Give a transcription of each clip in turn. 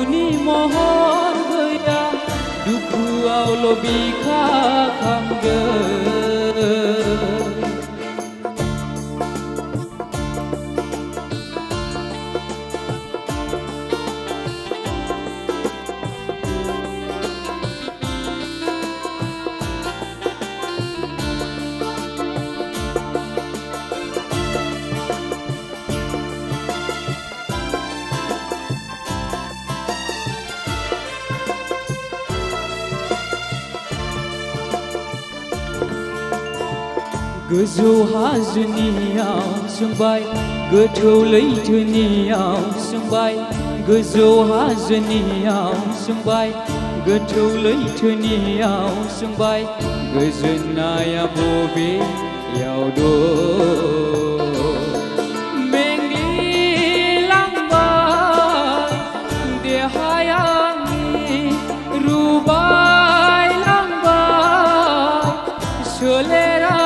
सुखुनि महर गैया दुखुआवल' बिखा खांदों। गोजौ हाजोनियाव सोंबाय गोथौ लैथोनियाव सोंबाय गोजौ हाजोनियाव सोंबाय गोथौ लैथोनियाव सोंबाय गोजोननाया बबेयाव दं। मेंग्लिलांबाय देहाया आंनि रुबायलांबाय सोलेरा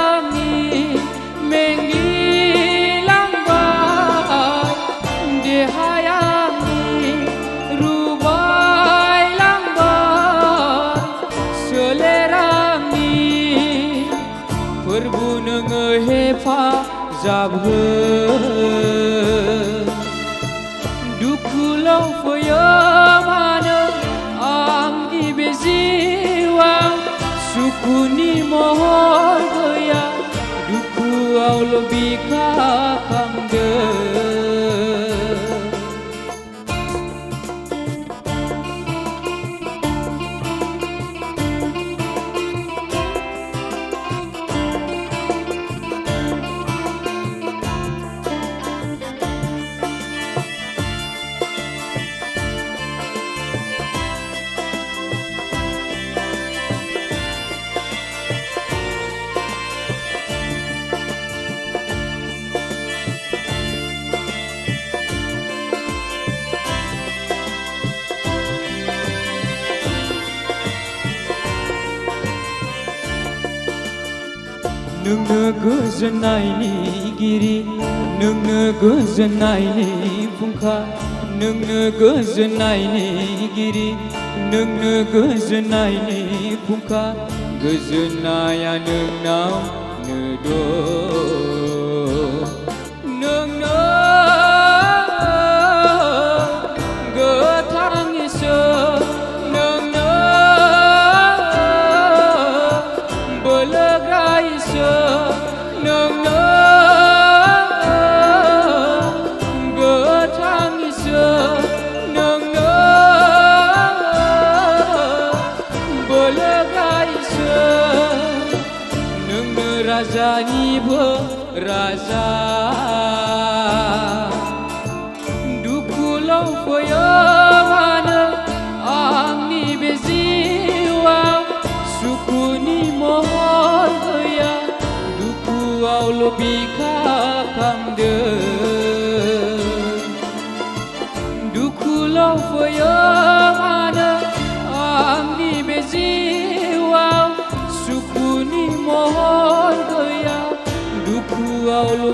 फोरबु नोङो हेफाजाब हो। दुखुल' फैयो मानो आंनि बे जिउआव सुखुनि महर गैया दुखुआवल' बिखा खांदों। नोंनो गोजोननायनि गिरि नोंनो गोजोननायनि फुंखा नोंनो गोजोननायनि गिरि नोंनो गोजोननायनि फुंखा गोजोननाया नोंनावनो दं। नोंनो गोथां इसोर नोंनो बोलोग्रा नोंनो गोथां इसोर नोंनो बोलोग्रा इसोर नोंनो राजानिबो राजा। दुखुल' फैयो मानो आंनि बे जिउआव सुखुनि महर गैया दुखुआवल' बिखा खांदों। दुखुल' फैयो मानो आंनि बे जिउआव सुखुनि महर गैया दुखुआवल'